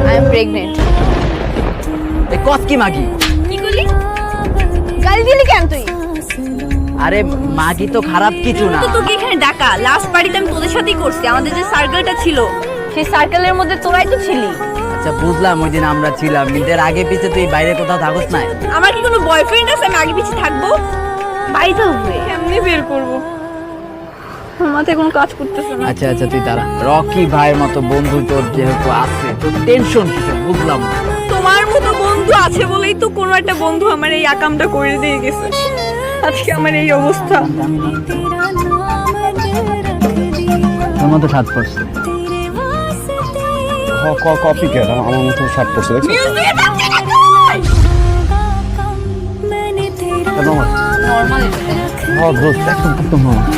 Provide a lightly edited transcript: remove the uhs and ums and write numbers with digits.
I am pregnant. কস কি মাগি? কি করলি? গালি দিলি কেন তুই? আরে মাগি তো খারাপ কিছু না। তো তোকে এখানে ডাকা, লাস্ট পার্টিতে আমি তোদের সাথেই করছি। আমাদের যে সার্কেলটা ছিল, সেই সার্কেলের মধ্যে তোরাই তো ছিলি। আচ্ছা বুঝলাম, ওই দিন আমরা ছিলাম, কিন্তু এর আগে পিছে তুই বাইরে কোথাও থাকস না। আমার কি কোনো বয়ফ্রেন্ড আছে আমি আগে পিছে থাকবো? বাড়িতে উঠবে, কেমনি বের করবো? আমার মাথায় কোনো কাজ করতেছে না। আচ্ছা আচ্ছা তুই দাঁড়া। রকি ভাইয়ের মতো বন্ধু তোর যেহেতু আছে, তোর টেনশন কিছু বুঝলাম না। তোমার মতো বন্ধু আছে বলেই তো কোনো একটা বন্ধু আমার এই আকামটা করে দিয়ে গেছে। আজকে আমার এই অবস্থা। তোর মতো সাত পড়ছে। কপি কেন আমার মতো শার্ট পরছে দেখছো? নরমাল হ্যাঁ দোস্ত একদম একদম